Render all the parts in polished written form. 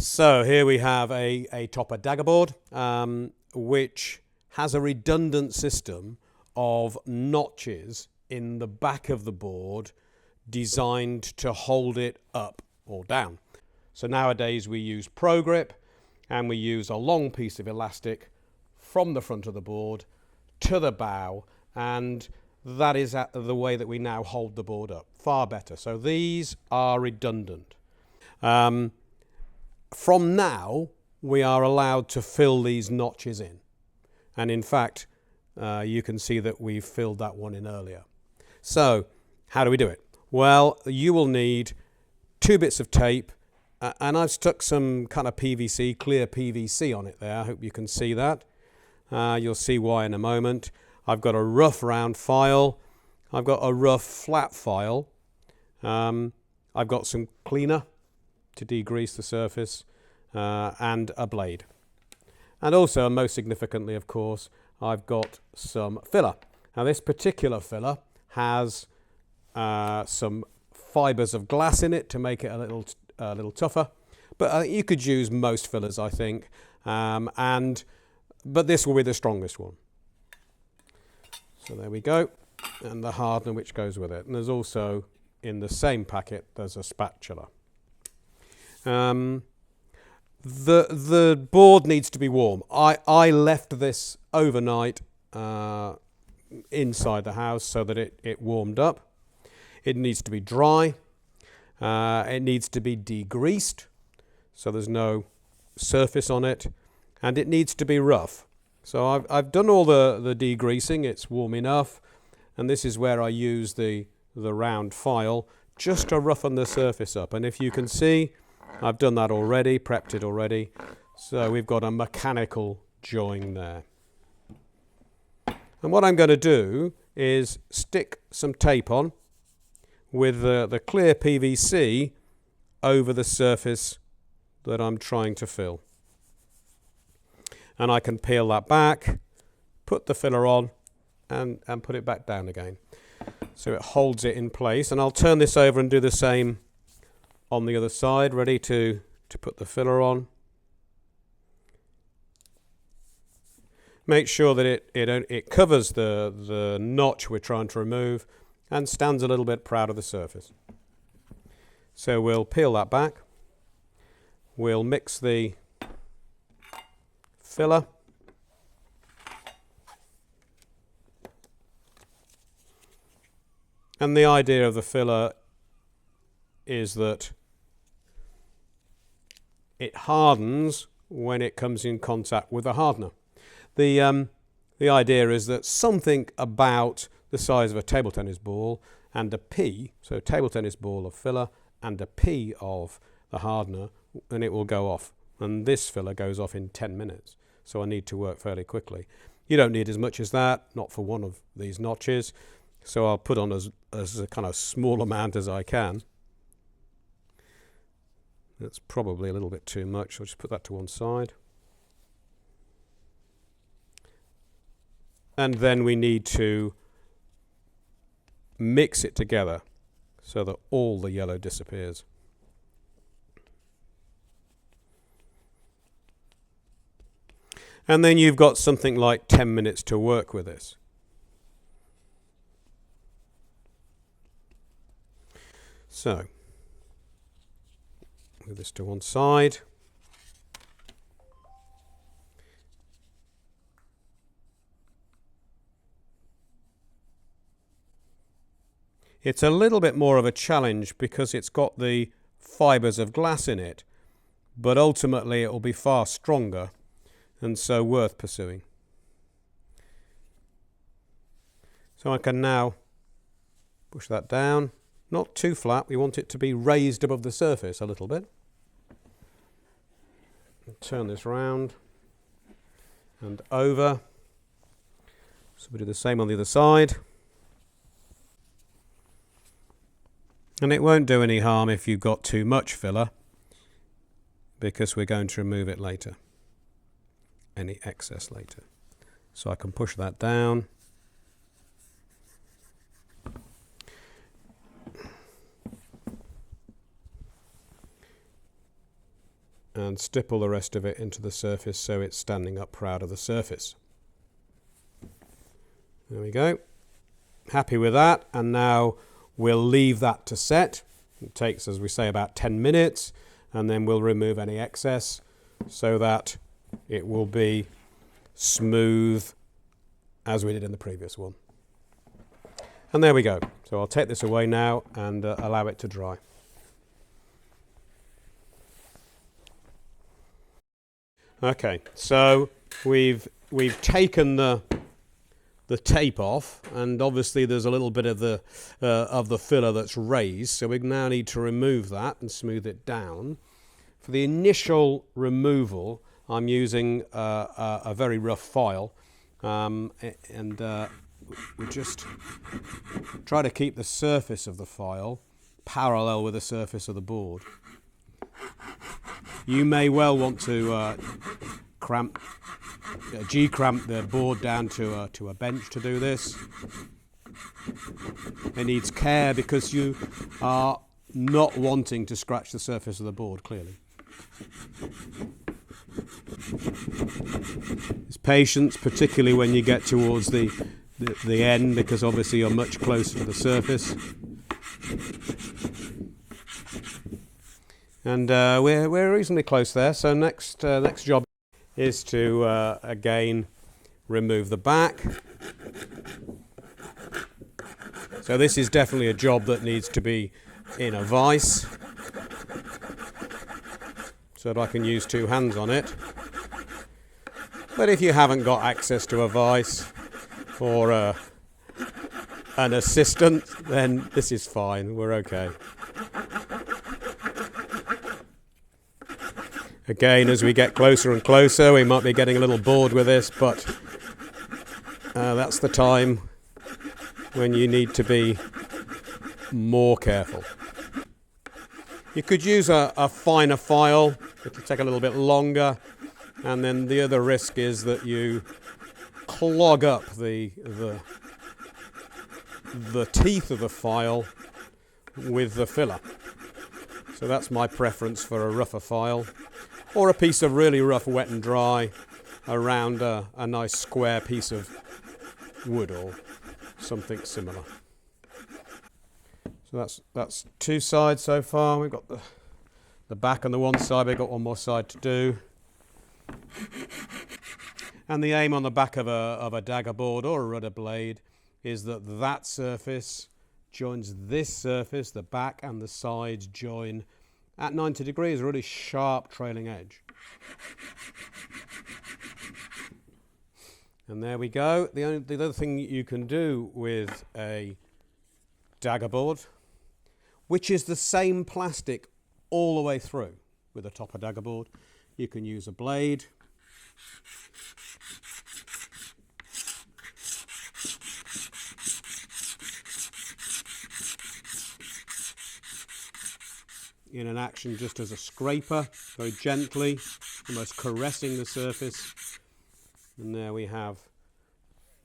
So here we have a Topper Daggerboard, which has a redundant system of notches in the back of the board designed to hold it up or down. So nowadays we use Pro Grip, and we use a long piece of elastic from the front of the board to the bow, and that is the way that we now hold the board up. Far better. So these are redundant. From now, we are allowed to fill these notches in. And in fact, you can see that we've filled that one in earlier. So how do we do it? Well, you will need 2 bits of tape, and I've stuck some kind of PVC, clear PVC on it there. I hope you can see that. You'll see why in a moment. I've got a rough round file. I've got a rough flat file. I've got some cleaner to degrease the surface, and a blade. And also, most significantly, of course, I've got some filler. Now this particular filler has some fibres of glass in it to make it a little tougher, but you could use most fillers, I think, but this will be the strongest one. So there we go, and the hardener which goes with it. And there's also, in the same packet, there's a spatula. The board needs to be warm. I left this overnight inside the house so that it warmed up. It needs to be dry. It needs to be degreased so there's no surface on it, and it needs to be rough. So I've done all the degreasing. It's warm enough, and this is where I use the round file just to roughen the surface up. And if you can see, I've done that already, prepped it already. So we've got a mechanical join there. And what I'm going to do is stick some tape on with the clear PVC over the surface that I'm trying to fill. And I can peel that back, put the filler on, and put it back down again. So it holds it in place. And I'll turn this over and do the same on the other side, ready to put the filler on. Make sure that it covers the notch we're trying to remove and stands a little bit proud of the surface. So we'll peel that back. We'll mix the filler. And the idea of the filler is that it hardens when it comes in contact with a hardener. The idea is that something about the size of a table tennis ball and a pea, so table tennis ball of filler and a pea of the hardener, and it will go off. And this filler goes off in 10 minutes, so I need to work fairly quickly. You don't need as much as that, not for one of these notches, so I'll put on as a kind of small amount as I can. That's probably a little bit too much, so I'll just put that to one side. And then we need to mix it together so that all the yellow disappears. And then you've got something like 10 minutes to work with this. So, move this to one side. It's a little bit more of a challenge because it's got the fibres of glass in it, but ultimately it will be far stronger and so worth pursuing. So I can now push that down, not too flat, we want it to be raised above the surface a little bit. Turn this round and over. So we do the same on the other side. And it won't do any harm if you've got too much filler, because we're going to remove it later, any excess later. So I can push that down. and stipple the rest of it into the surface so it's standing up proud of the surface. There we go. Happy with that, and now we'll leave that to set. It takes, as we say, about 10 minutes, and then we'll remove any excess so that it will be smooth as we did in the previous one. And there we go. So I'll take this away now and allow it to dry. Okay, so we've taken the tape off, and obviously there's a little bit of the filler that's raised, so we now need to remove that and smooth it down. For the initial removal, I'm using a very rough file, and we just try to keep the surface of the file parallel with the surface of the board. You may well want to G-cramp the board down to a bench to do this. It needs care because you are not wanting to scratch the surface of the board, clearly. It's patience, particularly when you get towards the end, because obviously you're much closer to the surface. And we're reasonably close there, so next job is to again remove the back. So this is definitely a job that needs to be in a vise so that I can use two hands on it. But if you haven't got access to a vise or an assistant, then this is fine, we're okay. Again, as we get closer and closer, we might be getting a little bored with this, but that's the time when you need to be more careful. You could use a finer file, it'll take a little bit longer, and then the other risk is that you clog up the teeth of the file with the filler. So that's my preference for a rougher file, or a piece of really rough wet and dry around a nice square piece of wood or something similar. So that's two sides so far. We've got the back on the one side, we've got one more side to do. And the aim on the back of a daggerboard or a rudder blade is that surface joins this surface, the back and the sides join at 90 degrees, a really sharp trailing edge. And there we go. The other thing you can do with a daggerboard, which is the same plastic all the way through with a Topper Daggerboard, you can use a blade. In an action just as a scraper, very gently, almost caressing the surface. And there we have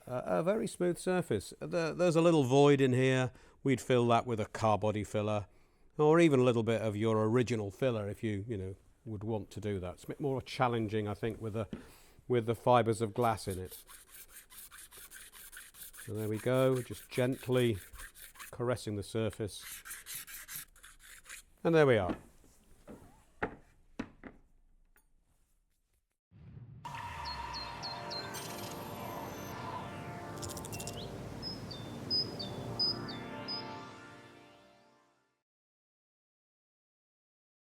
a very smooth surface. There's a little void in here. We'd fill that with a car body filler, or even a little bit of your original filler if you would want to do that. It's a bit more challenging, I think, with the fibres of glass in it. So there we go, just gently caressing the surface. And there we are.